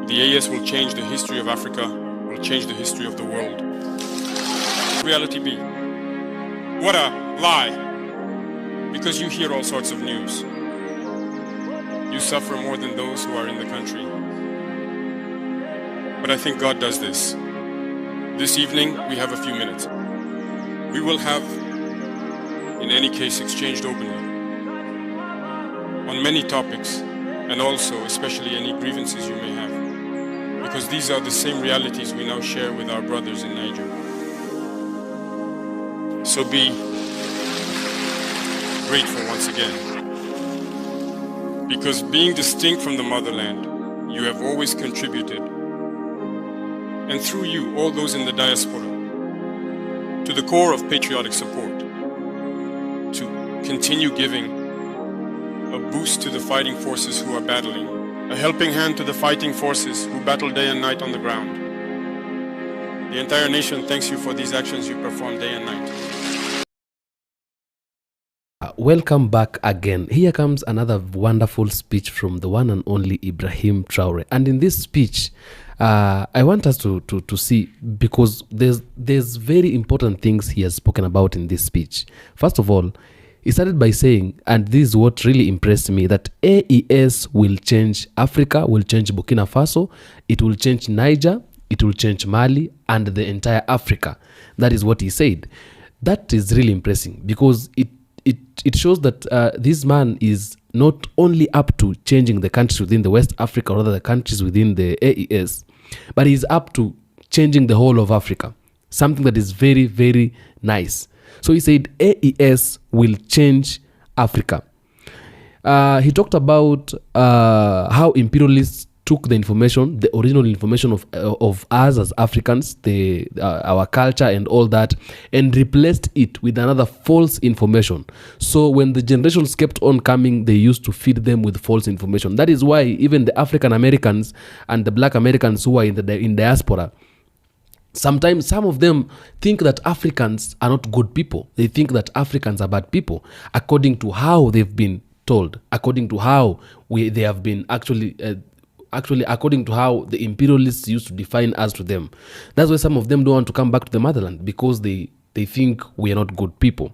The AES will change the history of Africa, will change the history of the world. Reality be. What a lie. Because you hear all sorts of news. You suffer more than those who are in the country. But I think God does this. This evening, we have a few minutes. We will have, in any case, exchanged openly on many topics, and also, especially, any grievances you may have. Because these are the same realities we now share with our brothers in Niger. So be grateful once again. Because being distinct from the motherland, you have always contributed, and through you, all those in the diaspora, to the core of patriotic support, to continue giving a boost to the fighting forces who are battling, a helping hand to the fighting forces who battle day and night on the ground. The entire nation thanks you for these actions you perform day and night. Welcome back again. Here comes another wonderful speech from the one and only Ibrahim Traore. And in this speech, I want us to see, because there's very important things he has spoken about in this speech. First of all, he started by saying, and this is what really impressed me, that AES will change Africa, will change Burkina Faso, it will change Niger, it will change Mali, and the entire Africa. That is what he said. That is really impressive, because it shows that this man is not only up to changing the countries within the West Africa, or rather the countries within the AES, but he's up to changing the whole of Africa. Something that is very, very nice. So he said AES will change Africa. He talked about how imperialists took the information, the original information of us as Africans, our culture and all that, and replaced it with another false information. So when the generations kept on coming, they used to feed them with false information. That is why even the African Americans and the Black Americans who are in diaspora, sometimes some of them think that Africans are not good people. They think that Africans are bad people, according to how they've been told, according to how they have been actually according to how the imperialists used to define us to them. That's why some of them don't want to come back to the motherland, because they think we are not good people.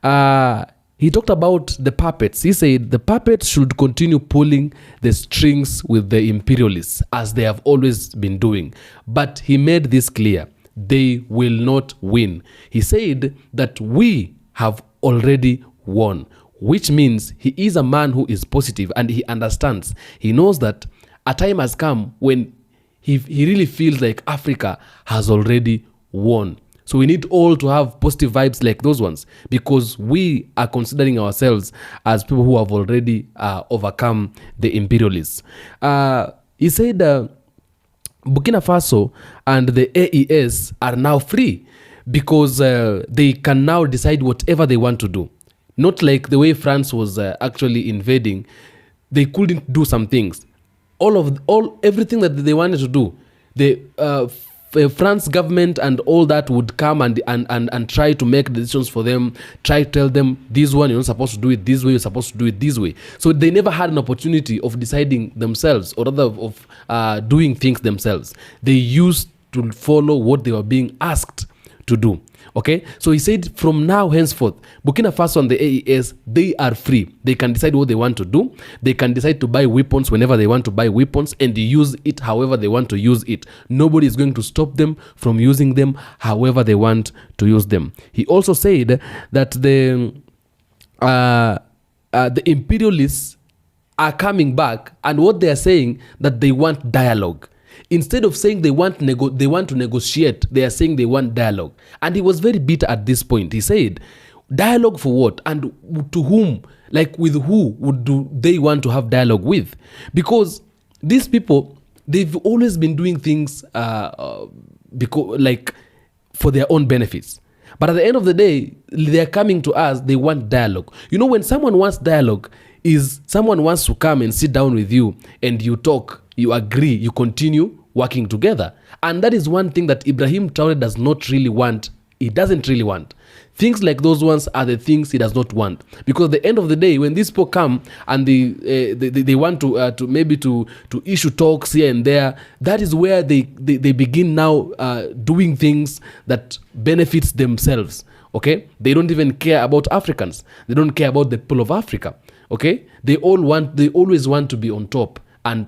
He talked about the puppets. He said the puppets should continue pulling the strings with the imperialists, as they have always been doing. But he made this clear: they will not win. He said that we have already won, which means he is a man who is positive, and he understands. He knows that a time has come when he really feels like Africa has already won. So we need all to have positive vibes like those ones, because we are considering ourselves as people who have already overcome the imperialists. He said Burkina Faso and the AES are now free, because they can now decide whatever they want to do. Not like the way France was actually invading. They couldn't do some things. Everything that they wanted to do, the France government and all that would come and try to make decisions for them, try to tell them, this one, you're not supposed to do it this way, you're supposed to do it this way. So they never had an opportunity of deciding themselves, or rather of doing things themselves. They used to follow what they were being asked to do. Okay, so he said from now henceforth, Burkina Faso and the AES, they are free. They can decide what they want to do. They can decide to buy weapons whenever they want to buy weapons, and use it however they want to use it. Nobody is going to stop them from using them however they want to use them. He also said that the imperialists are coming back, and what they are saying, that they want dialogue. Instead of saying they want to negotiate, they are saying they want dialogue. And he was very bitter at this point. He said, dialogue for what? And to whom? Like, with who do they want to have dialogue with? Because these people, they've always been doing things like for their own benefits. But at the end of the day, they're coming to us, they want dialogue. You know, when someone wants dialogue, is someone wants to come and sit down with you and you talk, you agree, you continue working together. And that is one thing that Ibrahim Traore does not really want he doesn't really want. Things like those ones are the things he does not want, because at the end of the day, when these people come and they want to maybe to issue talks here and there, that is where they begin now doing things that benefits themselves. Okay, they don't even care about Africans. They don't care about the people of Africa. Okay, they always want to be on top and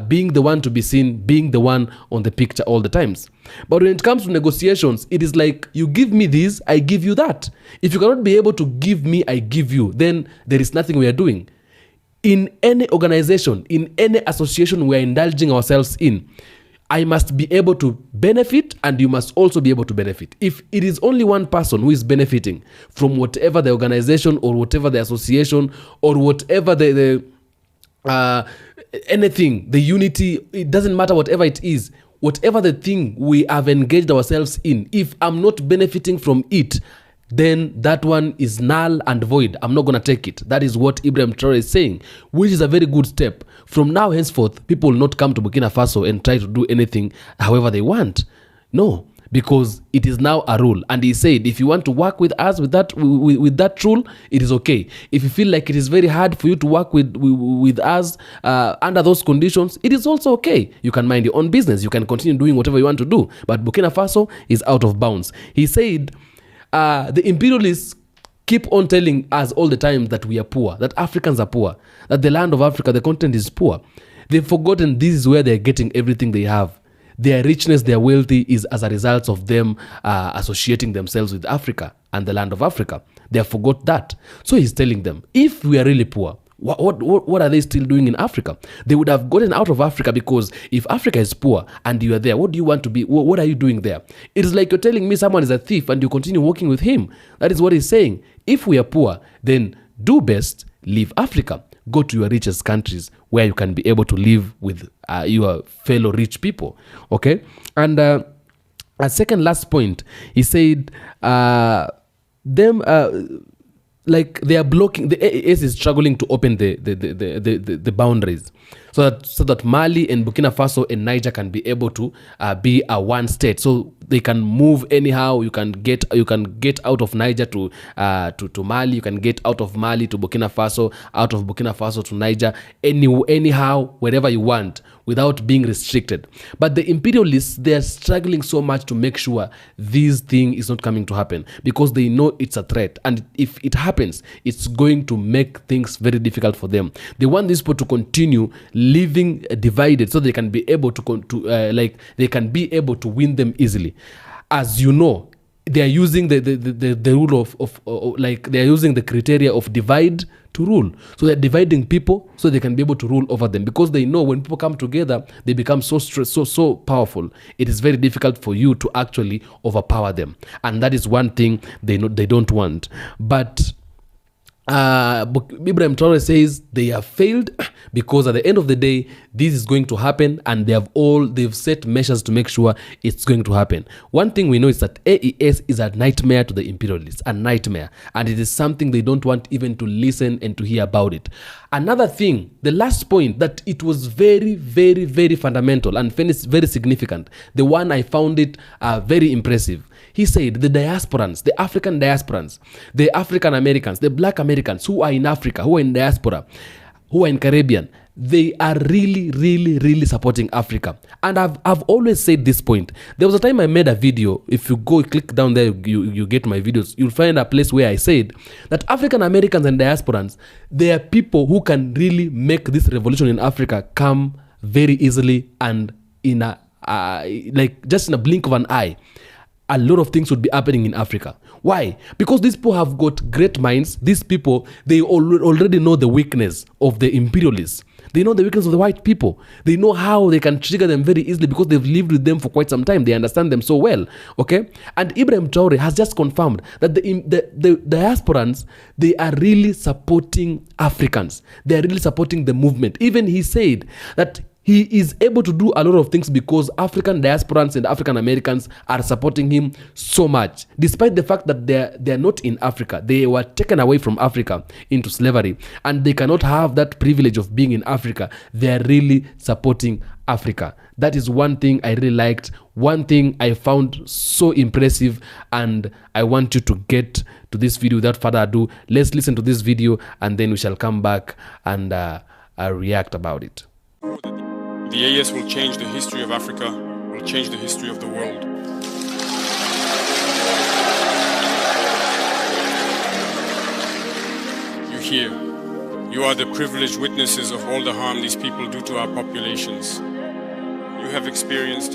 being the one to be seen, being the one on the picture all the times. But when it comes to negotiations, it is like, you give me this, I give you that. If you cannot be able to give me, I give you, then there is nothing we are doing. In any organization, in any association we are indulging ourselves in, I must be able to benefit, and you must also be able to benefit. If it is only one person who is benefiting from whatever the organization or whatever the association or whatever anything, the unity, it doesn't matter, whatever it is, whatever the thing we have engaged ourselves in, if I'm not benefiting from it, then that one is null and void. I'm not going to take it. That is what Ibrahim Traore is saying, which is a very good step. From now henceforth, people will not come to Burkina Faso and try to do anything however they want. No, because it is now a rule. And he said, if you want to work with us with that rule, it is okay. If you feel like it is very hard for you to work with us under those conditions, it is also okay. You can mind your own business. You can continue doing whatever you want to do. But Burkina Faso is out of bounds. He said, the imperialists keep on telling us all the time that we are poor, that Africans are poor, that the land of Africa, the continent is poor. They've forgotten this is where they're getting everything they have. Their richness, their wealthy is as a result of them associating themselves with Africa and the land of Africa. They have forgot that. So he's telling them, if we are really poor, what are they still doing in Africa? They would have gotten out of Africa, because if Africa is poor and you are there, what do you want to be? What are you doing there? It is like you're telling me someone is a thief and you continue working with him. That is what he's saying. If we are poor, then do best, leave Africa. Go to your richest countries where you can be able to live with your fellow rich people. Okay? And a second last point, he said, like they are blocking, the AES is struggling to open the boundaries so that Mali and Burkina Faso and Niger can be able to be a one state, so they can move anyhow. You can get out of Niger to Mali, you can get out of Mali to Burkina Faso, out of Burkina Faso to Niger, anyhow, wherever you want, without being restricted. But the imperialists, they are struggling so much to make sure this thing is not coming to happen, because they know it's a threat, and if it happens, it's going to make things very difficult for them. They want these people to continue living divided, so they can be able to win them easily. As you know, they are using the rule of they are using the criteria of divide to rule. So they're dividing people so they can be able to rule over them, because they know when people come together, they become so powerful. It is very difficult for you to actually overpower them, and that is one thing they don't want. But Ibrahim Traore says they have failed, because at the end of the day, this is going to happen, and they've set measures to make sure it's going to happen. One thing we know is that AES is a nightmare to the imperialists, a nightmare, and it is something they don't want even to listen and to hear about it. Another thing, the last point, that it was very, very, very fundamental and very significant, the one I found it very impressive. He said the diasporans, the African diasporans, the African Americans, the Black Americans who are in Africa, who are in diaspora, who are in Caribbean, they are really, really, really supporting Africa. And I've always said this point. There was a time I made a video. If you go click down there, you get my videos. You'll find a place where I said that African Americans and diasporans, they are people who can really make this revolution in Africa come very easily, and in just in a blink of an eye. A lot of things would be happening in Africa. Why? Because these people have got great minds. These people, they already know the weakness of the imperialists. They know the weakness of the white people. They know how they can trigger them very easily, because they've lived with them for quite some time. They understand them so well. Okay? And Ibrahim Traore has just confirmed that the diasporans, they are really supporting Africans. They are really supporting the movement. Even he said that He is able to do a lot of things because African diasporans and African Americans are supporting him so much. Despite the fact that they're not in Africa. They were taken away from Africa into slavery. And they cannot have that privilege of being in Africa. They are really supporting Africa. That is one thing I really liked. One thing I found so impressive. And I want you to get to this video without further ado. Let's listen to this video and then we shall come back and react about it. The AES will change the history of Africa, will change the history of the world. You hear, you are the privileged witnesses of all the harm these people do to our populations. You have experienced,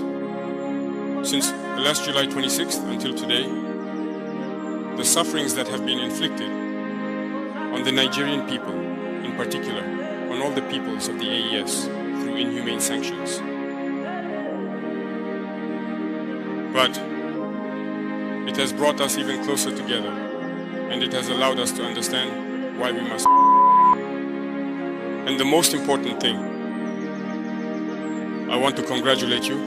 since the last July 26th until today, the sufferings that have been inflicted on the Nigerian people, in particular, on all the peoples of the AES, through inhumane sanctions. But it has brought us even closer together, and it has allowed us to understand why we must. And the most important thing, I want to congratulate you,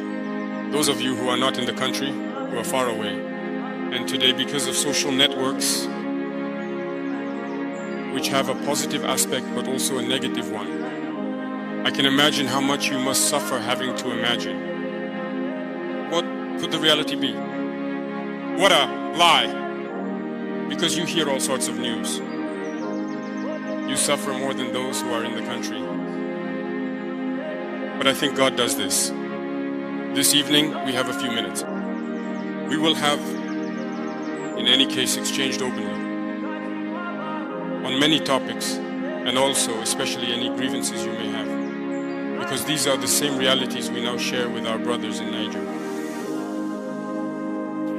those of you who are not in the country, who are far away. And today, because of social networks, which have a positive aspect but also a negative one, I can imagine how much you must suffer having to imagine. What could the reality be? What a lie! Because you hear all sorts of news. You suffer more than those who are in the country. But I think God does this. This evening, we have a few minutes. We will have, in any case, exchanged openly on many topics, and also, especially, any grievances you may have. Because these are the same realities we now share with our brothers in Niger.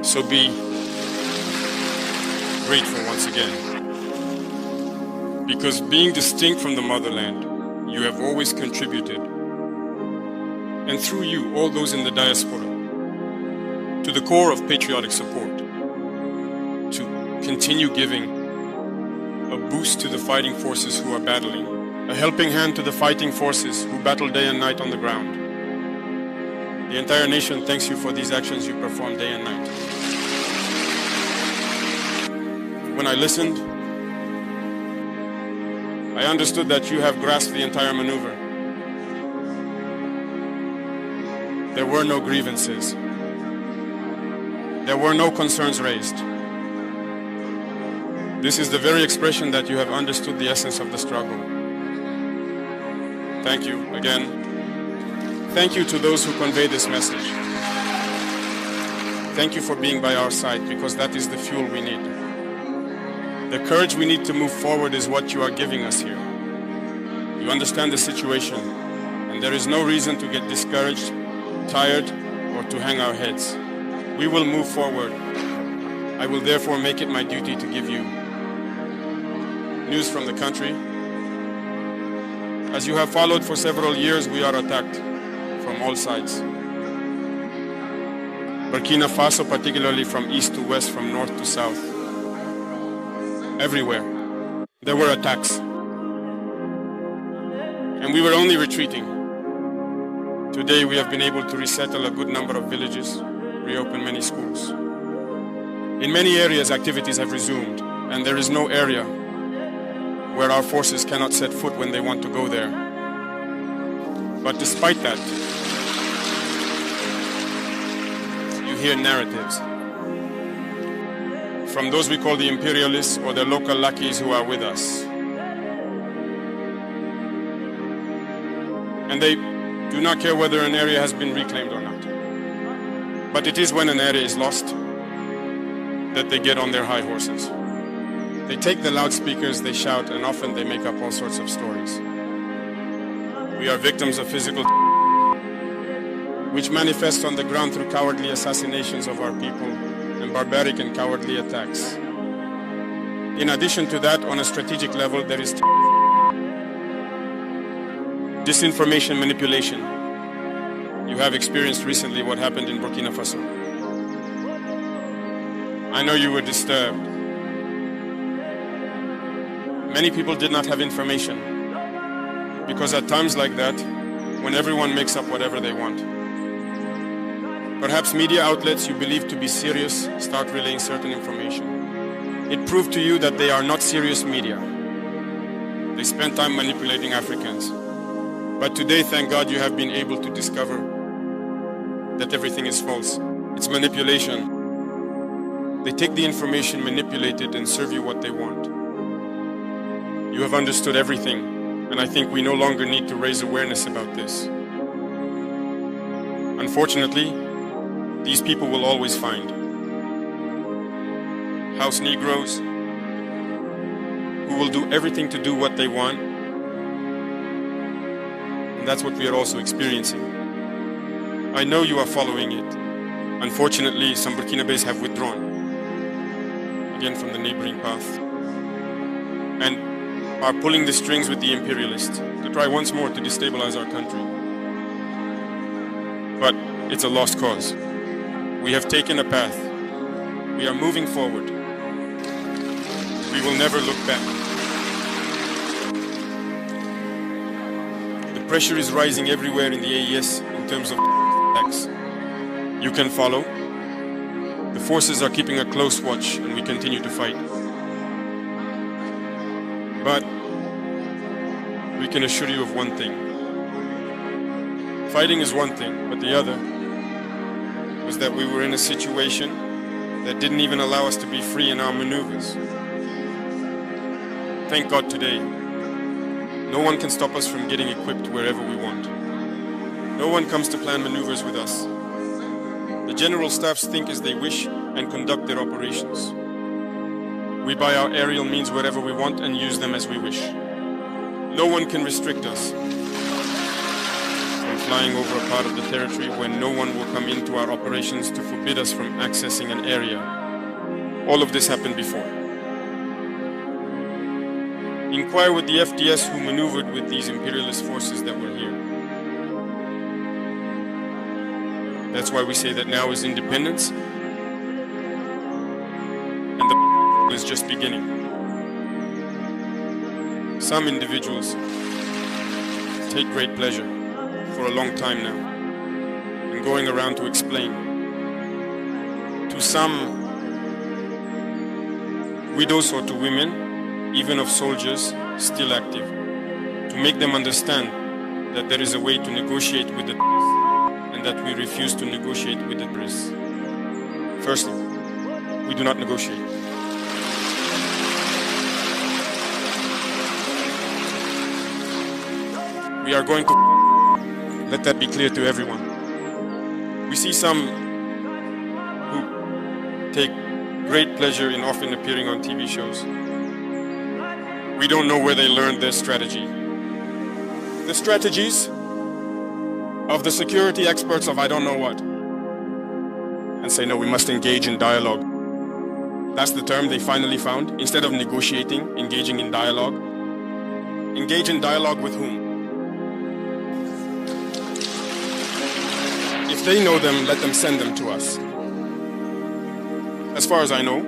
So be grateful once again. Because being distinct from the motherland, you have always contributed, and through you, all those in the diaspora, to the core of patriotic support, to continue giving a boost to the fighting forces who are battling, a helping hand to the fighting forces who battle day and night on the ground. The entire nation thanks you for these actions you perform day and night. When I listened, I understood that you have grasped the entire maneuver. There were no grievances. There were no concerns raised. This is the very expression that you have understood the essence of the struggle. Thank you again. Thank you to those who convey this message. Thank you for being by our side, because that is the fuel we need. The courage we need to move forward is what you are giving us here. You understand the situation, and there is no reason to get discouraged, tired, or to hang our heads. We will move forward. I will therefore make it my duty to give you news from the country. As you have followed for several years, we are attacked from all sides. Burkina Faso, particularly from east to west, from north to south. Everywhere, there were attacks. And we were only retreating. Today, we have been able to resettle a good number of villages, reopen many schools. In many areas, activities have resumed, and there is no area where our forces cannot set foot when they want to go there. But despite that, you hear narratives from those we call the imperialists or the local lackeys who are with us. And they do not care whether an area has been reclaimed or not. But it is when an area is lost that they get on their high horses. They take the loudspeakers, they shout, and often they make up all sorts of stories. We are victims of physical which manifests on the ground through cowardly assassinations of our people and barbaric and cowardly attacks. In addition to that, on a strategic level, there is disinformation manipulation. You have experienced recently what happened in Burkina Faso. I know you were disturbed. Many people did not have information, because at times like that, when everyone makes up whatever they want. Perhaps media outlets you believe to be serious start relaying certain information. It proved to you that they are not serious media. They spend time manipulating Africans. But today, thank God, you have been able to discover that everything is false. It's manipulation. They take the information, manipulate it, and serve you what they want. You have understood everything, and I think we no longer need to raise awareness about this. Unfortunately, these people will always find house Negroes who will do everything to do what they want, and that's what we are also experiencing. I know you are following it. Unfortunately, some Burkinabés have withdrawn, again from the neighboring path, and are pulling the strings with the imperialists to try once more to destabilize our country. But it's a lost cause. We have taken a path. We are moving forward. We will never look back. The pressure is rising everywhere in the AES in terms of attacks. You can follow. The forces are keeping a close watch, and we continue to fight. But we can assure you of one thing. Fighting is one thing, but the other was that we were in a situation that didn't even allow us to be free in our maneuvers. Thank God today, no one can stop us from getting equipped wherever we want. No one comes to plan maneuvers with us. The general staffs think as they wish and conduct their operations. We buy our aerial means wherever we want and use them as we wish. No one can restrict us from flying over a part of the territory when no one will come into our operations to forbid us from accessing an area. All of this happened before. Inquire with the FDS who maneuvered with these imperialist forces that were here. That's why we say that now is independence, and the is just beginning. Some individuals take great pleasure for a long time now in going around to explain to some widows or to women, even of soldiers still active, to make them understand that there is a way to negotiate with the and that we refuse to negotiate with the terrorists. Firstly, we do not negotiate. We are going to let that be clear to everyone. We see some who take great pleasure in often appearing on TV shows. We don't know where they learned their strategy. The strategies of the security experts of I don't know what. And say, no, we must engage in dialogue. That's the term they finally found. Instead of negotiating, engaging in dialogue. Engage in dialogue with whom? If they know them, let them send them to us. As far as I know,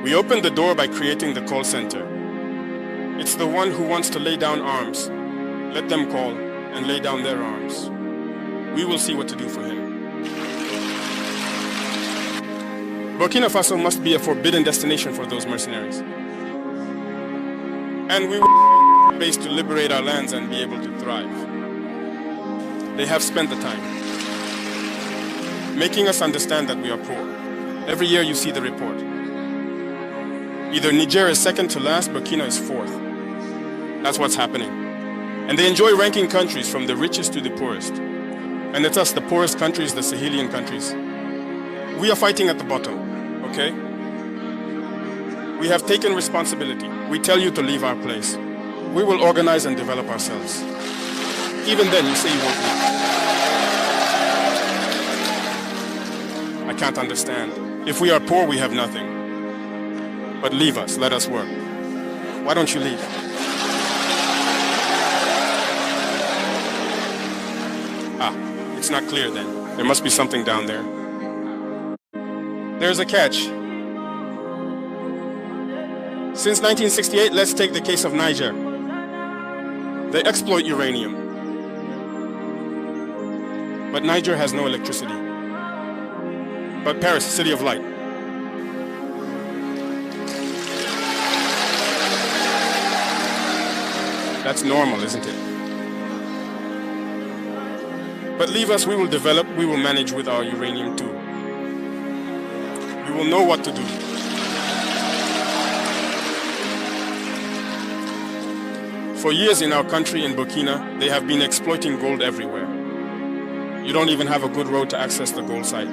we opened the door by creating the call center. It's the one who wants to lay down arms. Let them call and lay down their arms. We will see what to do for him. Burkina Faso must be a forbidden destination for those mercenaries. And we will base to liberate our lands and be able to thrive. They have spent the time making us understand that we are poor. Every year you see the report. Either Niger is second to last, Burkina is fourth. That's what's happening. And they enjoy ranking countries from the richest to the poorest. And it's us, the poorest countries, the Sahelian countries. We are fighting at the bottom, okay? We have taken responsibility. We tell you to leave our place. We will organize and develop ourselves. Even then, you say you won't leave. I can't understand. If we are poor, we have nothing. But leave us, let us work. Why don't you leave? It's not clear then. There must be something down there. There's a catch. Since 1968, let's take the case of Niger. They exploit uranium. But Niger has no electricity. But Paris, city of light. That's normal, isn't it? But leave us, we will develop, we will manage with our uranium too. We will know what to do. For years in our country, in Burkina, they have been exploiting gold everywhere. You don't even have a good road to access the gold site.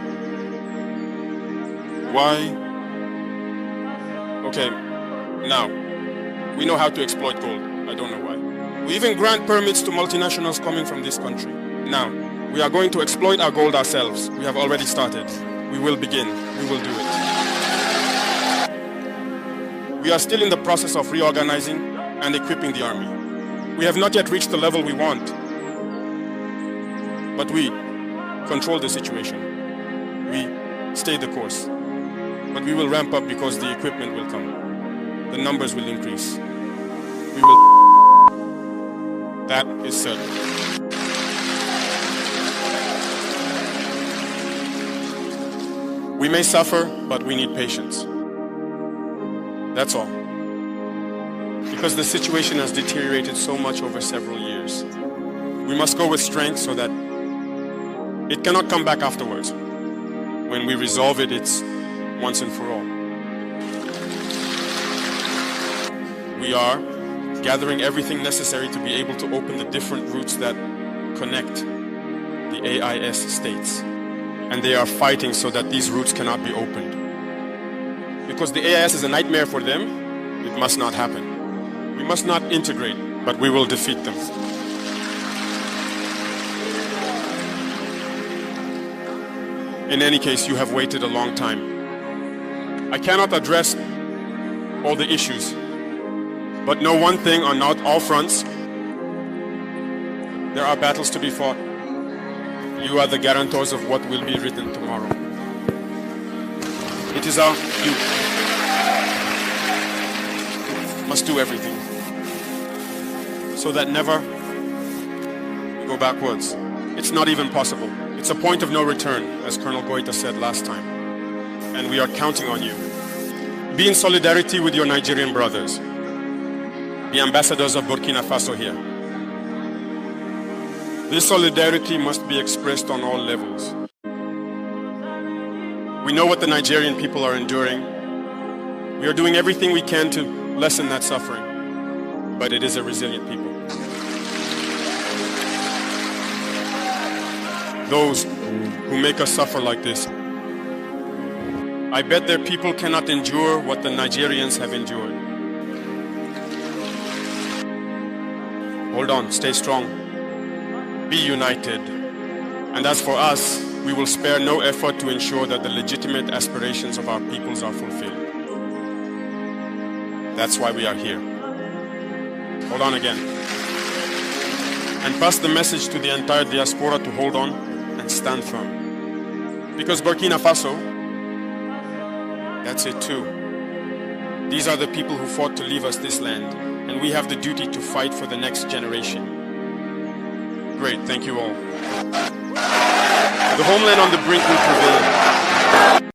Why? Okay, now, we know how to exploit gold. I don't know why. We even grant permits to multinationals coming from this country. Now, we are going to exploit our gold ourselves. We have already started. We will begin. We will do it. We are still in the process of reorganizing and equipping the army. We have not yet reached the level we want. But we control the situation. We stay the course. But we will ramp up because the equipment will come. The numbers will increase. We will. That is certain. We may suffer, but we need patience. That's all. Because the situation has deteriorated so much over several years. We must go with strength so that it cannot come back afterwards. When we resolve it, it's once and for all. We are gathering everything necessary to be able to open the different routes that connect the AIS states. And they are fighting so that these routes cannot be opened. Because the AIS is a nightmare for them, it must not happen. We must not integrate, but we will defeat them. In any case, you have waited a long time. I cannot address all the issues, but know one thing on not all fronts. There are battles to be fought. You are the guarantors of what will be written tomorrow. It is our youth. Must do everything so that never we go backwards. It's not even possible. It's a point of no return, as Colonel Goita said last time. And we are counting on you. Be in solidarity with your Nigerian brothers, the ambassadors of Burkina Faso here. This solidarity must be expressed on all levels. We know what the Nigerian people are enduring. We are doing everything we can to lessen that suffering, but it is a resilient people. Those who make us suffer like this, I bet their people cannot endure what the Nigerians have endured. Hold on, stay strong. Be united. And as for us, we will spare no effort to ensure that the legitimate aspirations of our peoples are fulfilled. That's why we are here. Hold on again. And pass the message to the entire diaspora to hold on and stand firm. Because Burkina Faso, that's it too. These are the people who fought to leave us this land, and we have the duty to fight for the next generation. Great, thank you all. The homeland on the brink will prevail.